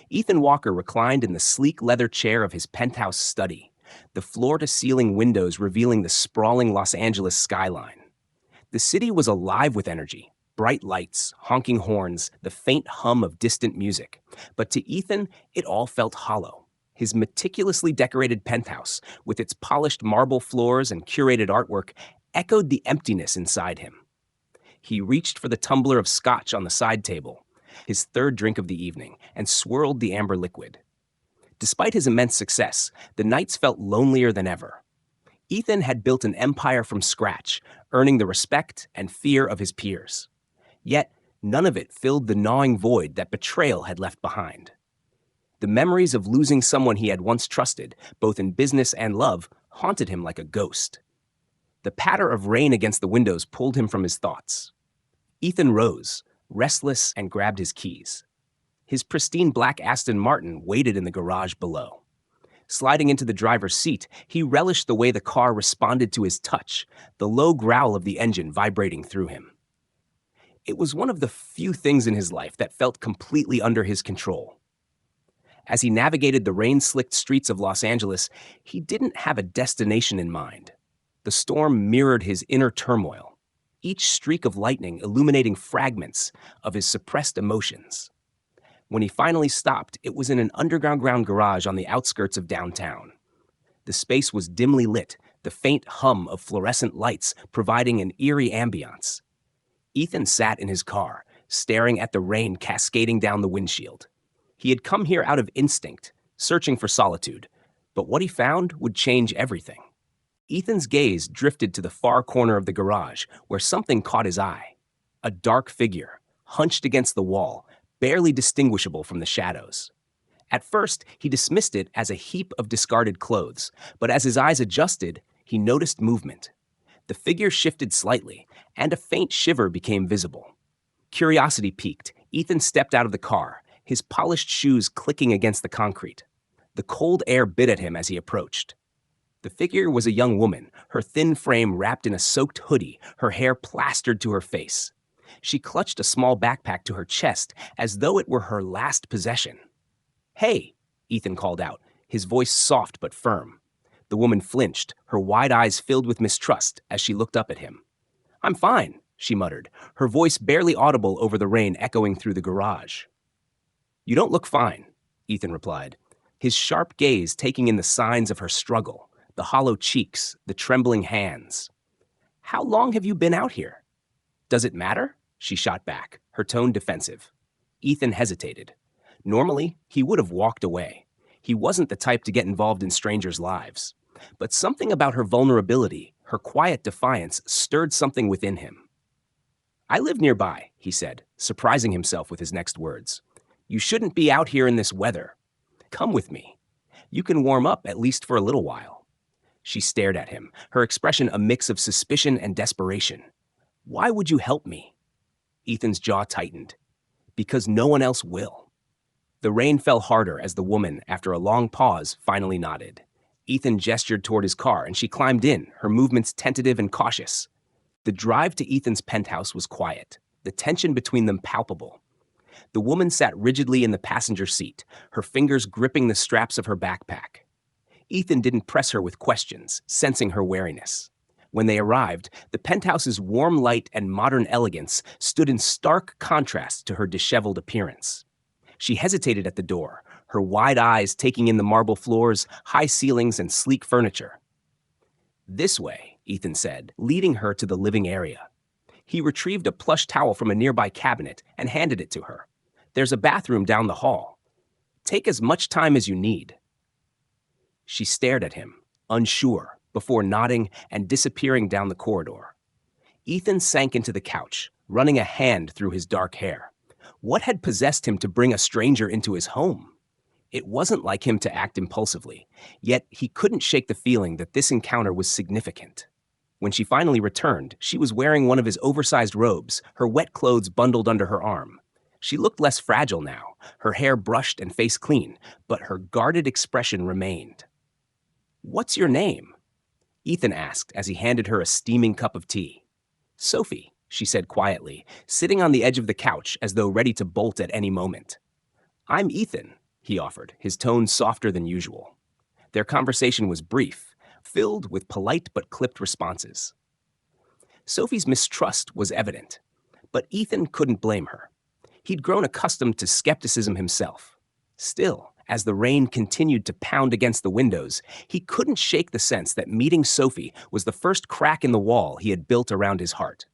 Ethan Walker reclined in the sleek leather chair of his penthouse study, the floor-to-ceiling windows revealing the sprawling Los Angeles skyline. The city was alive with energy, bright lights, honking horns, the faint hum of distant music. But to Ethan, it all felt hollow. His meticulously decorated penthouse, with its polished marble floors and curated artwork, echoed the emptiness inside him. He reached for the tumbler of scotch on the side table, his third drink of the evening, and swirled the amber liquid. Despite his immense success, the nights felt lonelier than ever. Ethan had built an empire from scratch, earning the respect and fear of his peers. Yet, none of it filled the gnawing void that betrayal had left behind. The memories of losing someone he had once trusted, both in business and love, haunted him like a ghost. The patter of rain against the windows pulled him from his thoughts. Ethan rose, restless, and grabbed his keys. His pristine black Aston Martin waited in the garage below. Sliding into the driver's seat, he relished the way the car responded to his touch, the low growl of the engine vibrating through him. It was one of the few things in his life that felt completely under his control. As he navigated the rain-slicked streets of Los Angeles, he didn't have a destination in mind. The storm mirrored his inner turmoil, each streak of lightning illuminating fragments of his suppressed emotions. When he finally stopped, it was in an underground garage on the outskirts of downtown. The space was dimly lit, the faint hum of fluorescent lights providing an eerie ambiance. Ethan sat in his car, staring at the rain cascading down the windshield. He had come here out of instinct, searching for solitude, but what he found would change everything. Ethan's gaze drifted to the far corner of the garage, where something caught his eye. A dark figure, hunched against the wall, barely distinguishable from the shadows. At first, he dismissed it as a heap of discarded clothes, but as his eyes adjusted, he noticed movement. The figure shifted slightly, and a faint shiver became visible. Curiosity piqued, Ethan stepped out of the car, his polished shoes clicking against the concrete. The cold air bit at him as he approached. The figure was a young woman, her thin frame wrapped in a soaked hoodie, her hair plastered to her face. She clutched a small backpack to her chest as though it were her last possession. "Hey," Ethan called out, his voice soft but firm. The woman flinched, her wide eyes filled with mistrust as she looked up at him. "I'm fine," she muttered, her voice barely audible over the rain echoing through the garage. "You don't look fine," Ethan replied, his sharp gaze taking in the signs of her struggle, the hollow cheeks, the trembling hands. "How long have you been out here?" "Does it matter?" she shot back, her tone defensive. Ethan hesitated. Normally, he would have walked away. He wasn't the type to get involved in strangers' lives. But something about her vulnerability, her quiet defiance, stirred something within him. "I live nearby," he said, surprising himself with his next words. "You shouldn't be out here in this weather. Come with me. You can warm up at least for a little while." She stared at him, her expression a mix of suspicion and desperation. "Why would you help me?" Ethan's jaw tightened. "Because no one else will." The rain fell harder as the woman, after a long pause, finally nodded. Ethan gestured toward his car and she climbed in, her movements tentative and cautious. The drive to Ethan's penthouse was quiet, the tension between them palpable. The woman sat rigidly in the passenger seat, her fingers gripping the straps of her backpack. Ethan didn't press her with questions, sensing her wariness. When they arrived, the penthouse's warm light and modern elegance stood in stark contrast to her disheveled appearance. She hesitated at the door, her wide eyes taking in the marble floors, high ceilings, and sleek furniture. "This way," Ethan said, leading her to the living area. He retrieved a plush towel from a nearby cabinet and handed it to her. "There's a bathroom down the hall. Take as much time as you need." She stared at him, unsure, before nodding and disappearing down the corridor. Ethan sank into the couch, running a hand through his dark hair. What had possessed him to bring a stranger into his home? It wasn't like him to act impulsively, yet he couldn't shake the feeling that this encounter was significant. When she finally returned, she was wearing one of his oversized robes, her wet clothes bundled under her arm. She looked less fragile now, her hair brushed and face clean, but her guarded expression remained. "What's your name?" Ethan asked as he handed her a steaming cup of tea. "Sophie," she said quietly, sitting on the edge of the couch as though ready to bolt at any moment. "I'm Ethan," he offered, his tone softer than usual. Their conversation was brief, filled with polite but clipped responses. Sophie's mistrust was evident, but Ethan couldn't blame her. He'd grown accustomed to skepticism himself. Still, as the rain continued to pound against the windows, he couldn't shake the sense that meeting Sophie was the first crack in the wall he had built around his heart.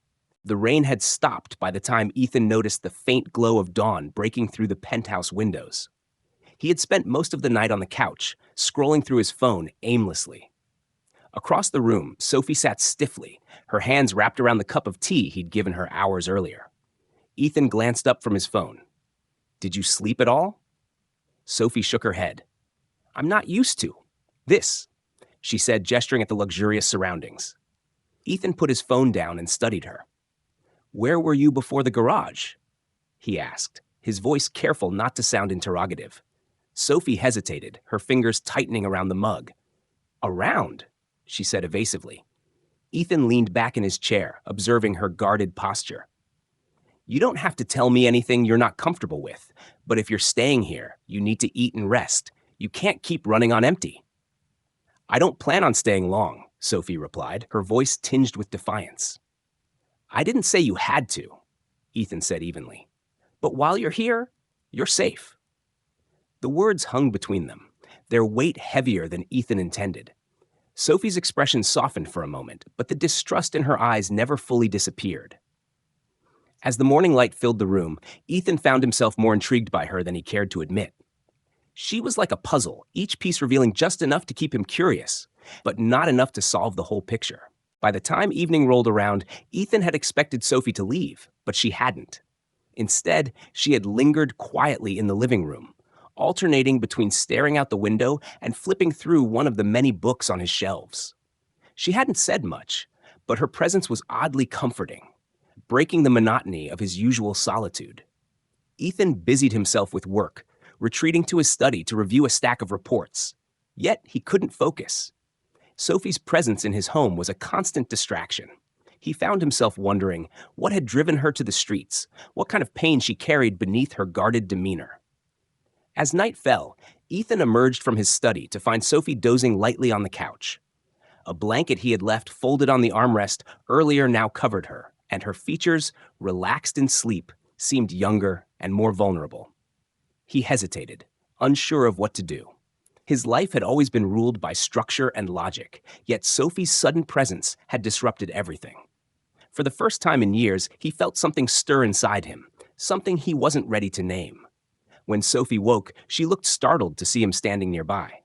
The rain had stopped by the time Ethan noticed the faint glow of dawn breaking through the penthouse windows. He had spent most of the night on the couch, scrolling through his phone aimlessly. Across the room, Sophie sat stiffly, her hands wrapped around the cup of tea he'd given her hours earlier. Ethan glanced up from his phone. "Did you sleep at all?" Sophie shook her head. "I'm not used to this," she said, gesturing at the luxurious surroundings. Ethan put his phone down and studied her. "Where were you before the garage?" he asked, his voice careful not to sound interrogative. Sophie hesitated, her fingers tightening around the mug. "Around," she said evasively. Ethan leaned back in his chair, observing her guarded posture. "You don't have to tell me anything you're not comfortable with, but if you're staying here, you need to eat and rest. You can't keep running on empty." "I don't plan on staying long," Sophie replied, her voice tinged with defiance. "I didn't say you had to," Ethan said evenly. "But while you're here, you're safe." The words hung between them, their weight heavier than Ethan intended. Sophie's expression softened for a moment, but the distrust in her eyes never fully disappeared. As the morning light filled the room, Ethan found himself more intrigued by her than he cared to admit. She was like a puzzle, each piece revealing just enough to keep him curious, but not enough to solve the whole picture. By the time evening rolled around, Ethan had expected Sophie to leave, but she hadn't. Instead, she had lingered quietly in the living room, alternating between staring out the window and flipping through one of the many books on his shelves. She hadn't said much, but her presence was oddly comforting, breaking the monotony of his usual solitude. Ethan busied himself with work, retreating to his study to review a stack of reports. Yet he couldn't focus. Sophie's presence in his home was a constant distraction. He found himself wondering what had driven her to the streets, what kind of pain she carried beneath her guarded demeanor. As night fell, Ethan emerged from his study to find Sophie dozing lightly on the couch. A blanket he had left folded on the armrest earlier now covered her, and her features, relaxed in sleep, seemed younger and more vulnerable. He hesitated, unsure of what to do. His life had always been ruled by structure and logic, yet Sophie's sudden presence had disrupted everything. For the first time in years, he felt something stir inside him, something he wasn't ready to name. When Sophie woke, she looked startled to see him standing nearby.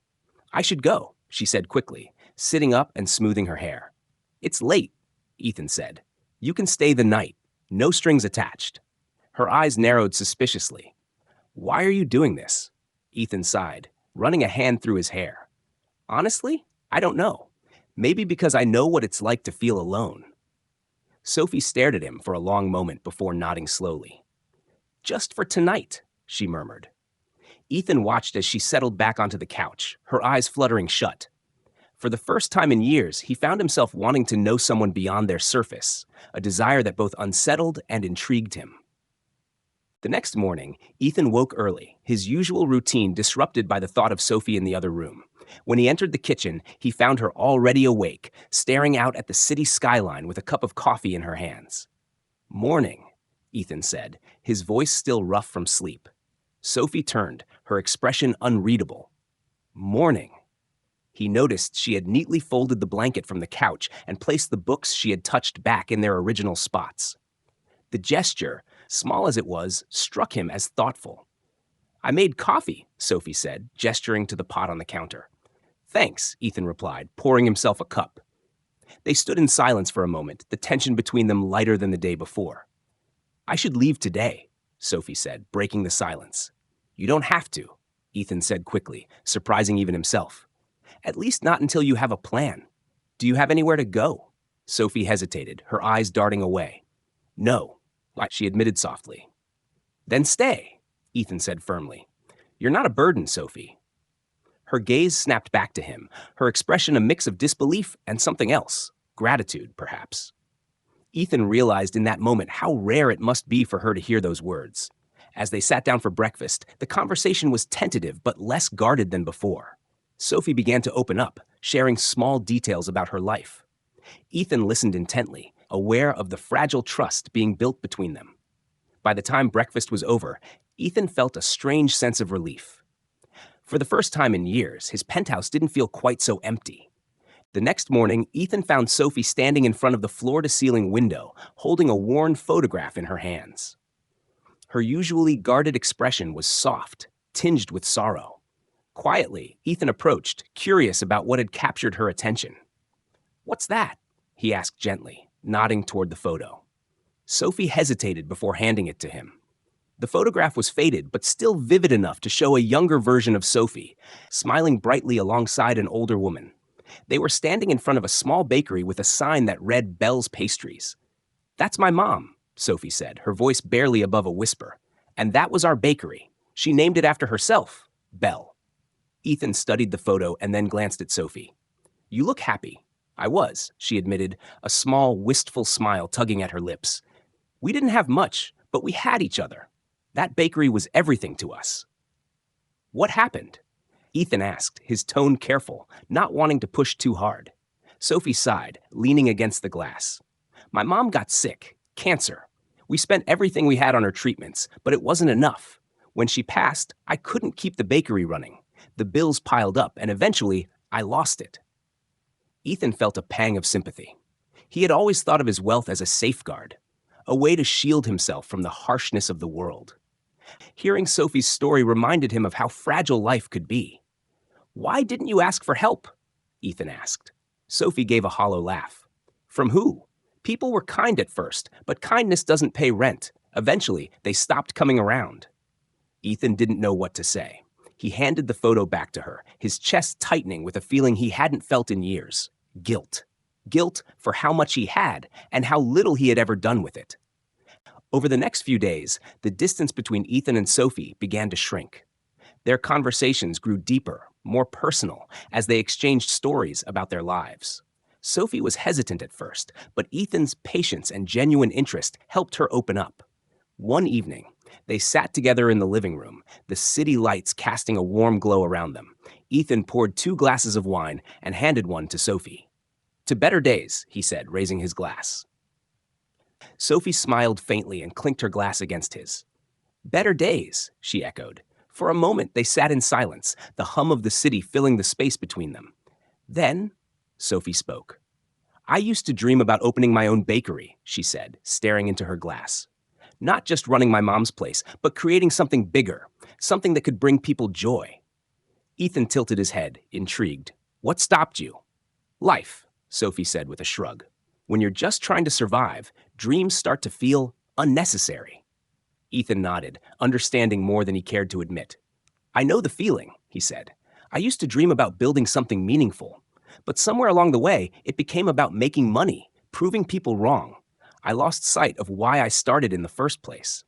"I should go," she said quickly, sitting up and smoothing her hair. "It's late," Ethan said. "You can stay the night. No strings attached." Her eyes narrowed suspiciously. "Why are you doing this?" Ethan sighed, running a hand through his hair. "Honestly, I don't know. Maybe because I know what it's like to feel alone." Sophie stared at him for a long moment before nodding slowly. "Just for tonight," she murmured. Ethan watched as she settled back onto the couch, her eyes fluttering shut. For the first time in years, he found himself wanting to know someone beyond their surface, a desire that both unsettled and intrigued him. The next morning, Ethan woke early, his usual routine disrupted by the thought of Sophie in the other room. When he entered the kitchen, he found her already awake, staring out at the city skyline with a cup of coffee in her hands. "Morning," Ethan said, his voice still rough from sleep. Sophie turned, her expression unreadable. "Morning." He noticed she had neatly folded the blanket from the couch and placed the books she had touched back in their original spots. The gesture, small as it was, struck him as thoughtful. "I made coffee," Sophie said, gesturing to the pot on the counter. "Thanks," Ethan replied, pouring himself a cup. They stood in silence for a moment, the tension between them lighter than the day before. "I should leave today," Sophie said, breaking the silence. "You don't have to," Ethan said quickly, surprising even himself. "At least not until you have a plan. Do you have anywhere to go?" Sophie hesitated, her eyes darting away. "No," she admitted softly. "Then stay," Ethan said firmly. "You're not a burden, Sophie." Her gaze snapped back to him, her expression a mix of disbelief and something else, gratitude, perhaps. Ethan realized in that moment how rare it must be for her to hear those words. As they sat down for breakfast, the conversation was tentative but less guarded than before. Sophie began to open up, sharing small details about her life. Ethan listened intently, aware of the fragile trust being built between them. By the time breakfast was over, Ethan felt a strange sense of relief. For the first time in years, his penthouse didn't feel quite so empty. The next morning, Ethan found Sophie standing in front of the floor-to-ceiling window, holding a worn photograph in her hands. Her usually guarded expression was soft, tinged with sorrow. Quietly, Ethan approached, curious about what had captured her attention. "What's that?" he asked gently, nodding toward the photo. Sophie hesitated before handing it to him. The photograph was faded, but still vivid enough to show a younger version of Sophie, smiling brightly alongside an older woman. They were standing in front of a small bakery with a sign that read Bell's Pastries. "That's my mom," Sophie said, her voice barely above a whisper. "And that was our bakery. She named it after herself, Bell." Ethan studied the photo and then glanced at Sophie. "You look happy." "I was," she admitted, a small, wistful smile tugging at her lips. "We didn't have much, but we had each other. That bakery was everything to us." "What happened?" Ethan asked, his tone careful, not wanting to push too hard. Sophie sighed, leaning against the glass. "My mom got sick, cancer. We spent everything we had on her treatments, but it wasn't enough. When she passed, I couldn't keep the bakery running. The bills piled up, and eventually, I lost it." Ethan felt a pang of sympathy. He had always thought of his wealth as a safeguard, a way to shield himself from the harshness of the world. Hearing Sophie's story reminded him of how fragile life could be. "Why didn't you ask for help?" Ethan asked. Sophie gave a hollow laugh. "From who? People were kind at first, but kindness doesn't pay rent. Eventually, they stopped coming around." Ethan didn't know what to say. He handed the photo back to her, his chest tightening with a feeling he hadn't felt in years. Guilt. Guilt for how much he had and how little he had ever done with it. Over the next few days, the distance between Ethan and Sophie began to shrink. Their conversations grew deeper, more personal, as they exchanged stories about their lives. Sophie was hesitant at first, but Ethan's patience and genuine interest helped her open up. One evening, they sat together in the living room, the city lights casting a warm glow around them. Ethan poured 2 glasses of wine and handed one to Sophie. "To better days," he said, raising his glass. Sophie smiled faintly and clinked her glass against his. "Better days," she echoed. For a moment, they sat in silence, the hum of the city filling the space between them. Then, Sophie spoke. "I used to dream about opening my own bakery," she said, staring into her glass. "Not just running my mom's place, but creating something bigger, something that could bring people joy." Ethan tilted his head, intrigued. "What stopped you?" "Life," Sophie said with a shrug. "When you're just trying to survive, dreams start to feel unnecessary." Ethan nodded, understanding more than he cared to admit. "I know the feeling," he said. "I used to dream about building something meaningful. But somewhere along the way, it became about making money, proving people wrong. I lost sight of why I started in the first place."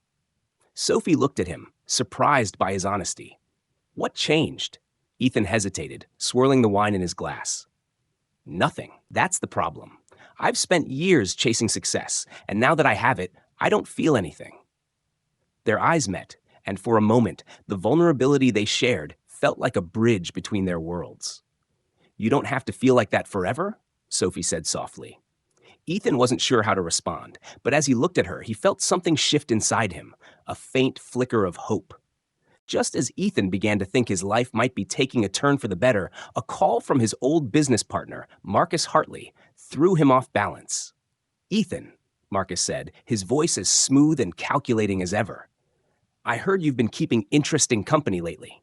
Sophie looked at him, surprised by his honesty. "What changed?" Ethan hesitated, swirling the wine in his glass. "Nothing. That's the problem. I've spent years chasing success, and now that I have it, I don't feel anything." Their eyes met, and for a moment, the vulnerability they shared felt like a bridge between their worlds. "You don't have to feel like that forever?" Sophie said softly. Ethan wasn't sure how to respond, but as he looked at her, he felt something shift inside him, a faint flicker of hope. Just as Ethan began to think his life might be taking a turn for the better, a call from his old business partner, Marcus Hartley, threw him off balance. "Ethan," Marcus said, his voice as smooth and calculating as ever. "I heard you've been keeping interesting company lately."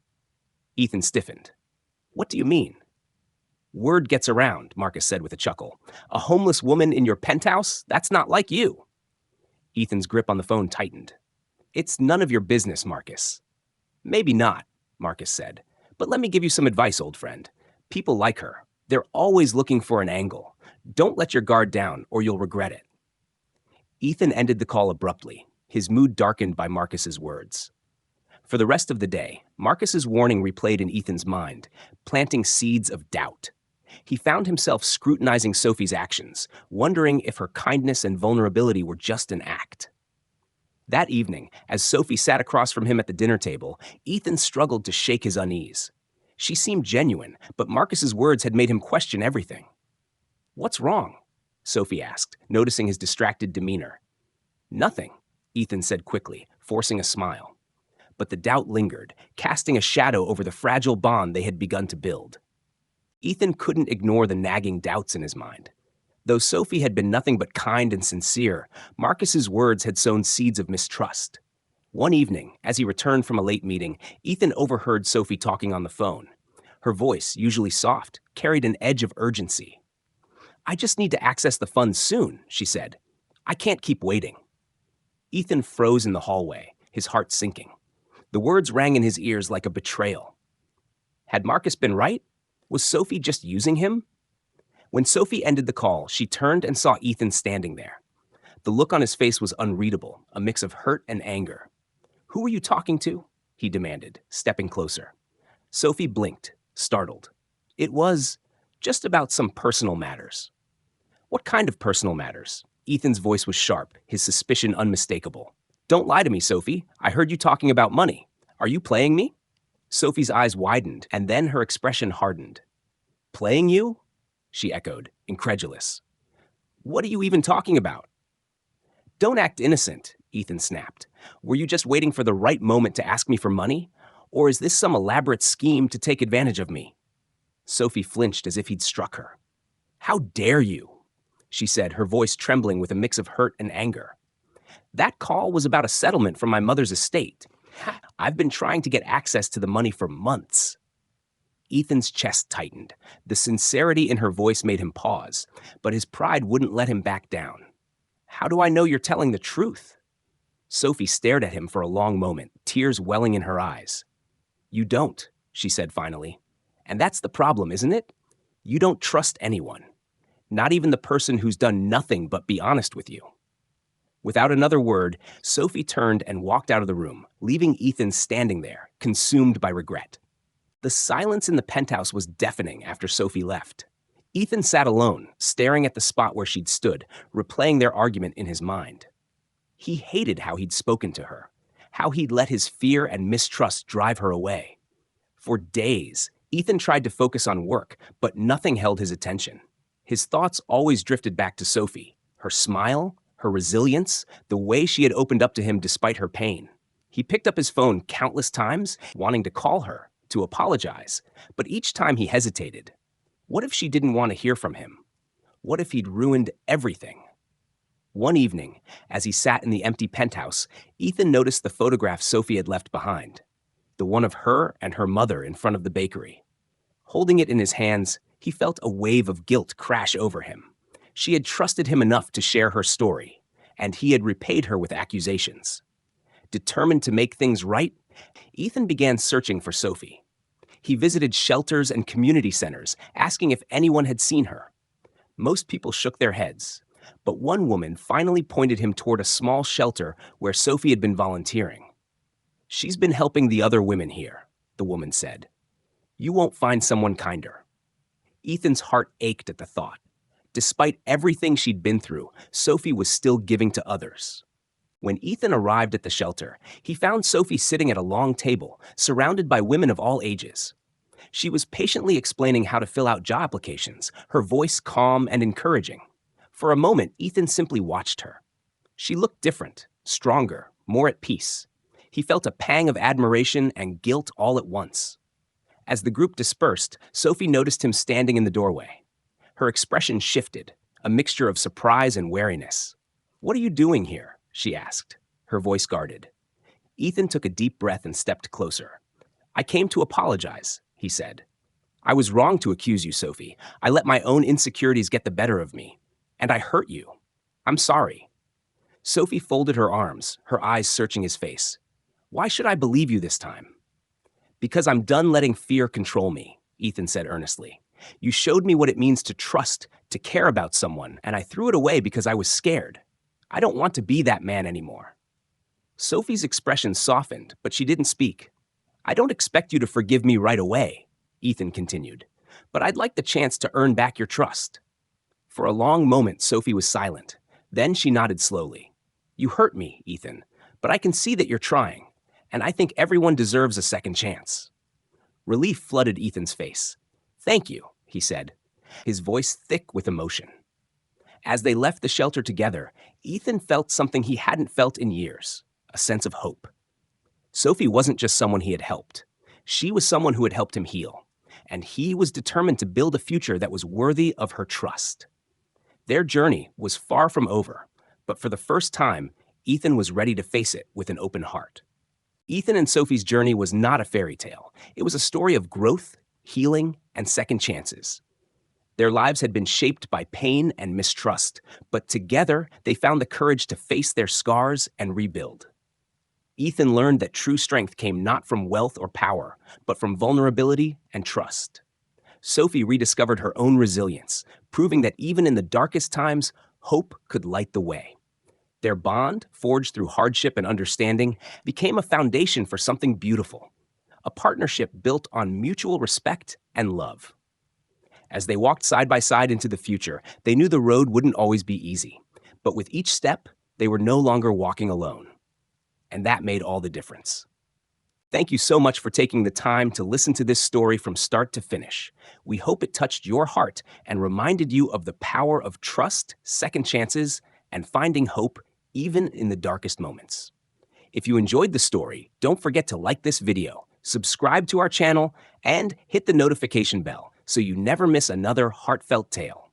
Ethan stiffened. "What do you mean?" "Word gets around," Marcus said with a chuckle. "A homeless woman in your penthouse? That's not like you." Ethan's grip on the phone tightened. "It's none of your business, Marcus." "Maybe not," Marcus said. "But let me give you some advice, old friend. People like her. They're always looking for an angle. Don't let your guard down, or you'll regret it." Ethan ended the call abruptly, his mood darkened by Marcus's words. For the rest of the day, Marcus's warning replayed in Ethan's mind, planting seeds of doubt. He found himself scrutinizing Sophie's actions, wondering if her kindness and vulnerability were just an act. That evening, as Sophie sat across from him at the dinner table, Ethan struggled to shake his unease. She seemed genuine, but Marcus's words had made him question everything. "What's wrong?" Sophie asked, noticing his distracted demeanor. "Nothing," Ethan said quickly, forcing a smile. But the doubt lingered, casting a shadow over the fragile bond they had begun to build. Ethan couldn't ignore the nagging doubts in his mind. Though Sophie had been nothing but kind and sincere, Marcus's words had sown seeds of mistrust. One evening, as he returned from a late meeting, Ethan overheard Sophie talking on the phone. Her voice, usually soft, carried an edge of urgency. "I just need to access the funds soon," she said. "I can't keep waiting." Ethan froze in the hallway, his heart sinking. The words rang in his ears like a betrayal. Had Marcus been right? Was Sophie just using him? When Sophie ended the call, she turned and saw Ethan standing there. The look on his face was unreadable, a mix of hurt and anger. "Who were you talking to?" he demanded, stepping closer. Sophie blinked, startled. "It was just about some personal matters." "What kind of personal matters?" Ethan's voice was sharp, his suspicion unmistakable. "Don't lie to me, Sophie. I heard you talking about money. Are you playing me?" Sophie's eyes widened, and then her expression hardened. "Playing you?" she echoed, incredulous. "What are you even talking about?" "Don't act innocent," Ethan snapped. "Were you just waiting for the right moment to ask me for money? Or is this some elaborate scheme to take advantage of me?" Sophie flinched as if he'd struck her. "How dare you?" she said, her voice trembling with a mix of hurt and anger. "That call was about a settlement from my mother's estate. I've been trying to get access to the money for months." Ethan's chest tightened. The sincerity in her voice made him pause, but his pride wouldn't let him back down. "How do I know you're telling the truth?" Sophie stared at him for a long moment, tears welling in her eyes. "You don't," she said finally. "And that's the problem, isn't it? You don't trust anyone. Not even the person who's done nothing but be honest with you." Without another word, Sophie turned and walked out of the room, leaving Ethan standing there, consumed by regret. The silence in the penthouse was deafening after Sophie left. Ethan sat alone, staring at the spot where she'd stood, replaying their argument in his mind. He hated how he'd spoken to her, how he'd let his fear and mistrust drive her away. For days, Ethan tried to focus on work, but nothing held his attention. His thoughts always drifted back to Sophie, her smile, her resilience, the way she had opened up to him despite her pain. He picked up his phone countless times, wanting to call her, to apologize, but each time he hesitated. What if she didn't want to hear from him? What if he'd ruined everything? One evening, as he sat in the empty penthouse, Ethan noticed the photograph Sophie had left behind, the one of her and her mother in front of the bakery. Holding it in his hands, he felt a wave of guilt crash over him. She had trusted him enough to share her story, and he had repaid her with accusations. Determined to make things right, Ethan began searching for Sophie. He visited shelters and community centers, asking if anyone had seen her. Most people shook their heads, but one woman finally pointed him toward a small shelter where Sophie had been volunteering. "She's been helping the other women here," the woman said. "You won't find someone kinder." Ethan's heart ached at the thought. Despite everything she'd been through, Sophie was still giving to others. When Ethan arrived at the shelter, he found Sophie sitting at a long table, surrounded by women of all ages. She was patiently explaining how to fill out job applications, her voice calm and encouraging. For a moment, Ethan simply watched her. She looked different, stronger, more at peace. He felt a pang of admiration and guilt all at once. As the group dispersed, Sophie noticed him standing in the doorway. Her expression shifted, a mixture of surprise and wariness. "What are you doing here?" she asked, her voice guarded. Ethan took a deep breath and stepped closer. "I came to apologize," he said. "I was wrong to accuse you, Sophie. I let my own insecurities get the better of me. And I hurt you. I'm sorry." Sophie folded her arms, her eyes searching his face. "Why should I believe you this time?" "Because I'm done letting fear control me," Ethan said earnestly. "You showed me what it means to trust, to care about someone, and I threw it away because I was scared. I don't want to be that man anymore." Sophie's expression softened, but she didn't speak. "I don't expect you to forgive me right away," Ethan continued, "but I'd like the chance to earn back your trust." For a long moment, Sophie was silent. Then she nodded slowly. "You hurt me, Ethan, but I can see that you're trying, and I think everyone deserves a second chance." Relief flooded Ethan's face. "Thank you," he said, his voice thick with emotion. As they left the shelter together, Ethan felt something he hadn't felt in years, a sense of hope. Sophie wasn't just someone he had helped. She was someone who had helped him heal, and he was determined to build a future that was worthy of her trust. Their journey was far from over, but for the first time, Ethan was ready to face it with an open heart. Ethan and Sophie's journey was not a fairy tale. It was a story of growth, healing, and second chances. Their lives had been shaped by pain and mistrust, but together they found the courage to face their scars and rebuild. Ethan learned that true strength came not from wealth or power, but from vulnerability and trust. Sophie rediscovered her own resilience, proving that even in the darkest times, hope could light the way. Their bond, forged through hardship and understanding, became a foundation for something beautiful, a partnership built on mutual respect and love. As they walked side by side into the future, they knew the road wouldn't always be easy, but with each step, they were no longer walking alone. And that made all the difference. Thank you so much for taking the time to listen to this story from start to finish. We hope it touched your heart and reminded you of the power of trust, second chances, and finding hope even in the darkest moments. If you enjoyed the story, don't forget to like this video, subscribe to our channel, and hit the notification bell so you never miss another heartfelt tale.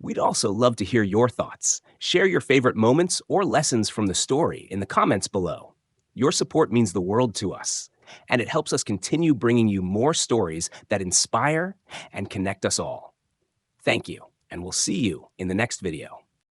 We'd also love to hear your thoughts. Share your favorite moments or lessons from the story in the comments below. Your support means the world to us, and it helps us continue bringing you more stories that inspire and connect us all. Thank you, and we'll see you in the next video.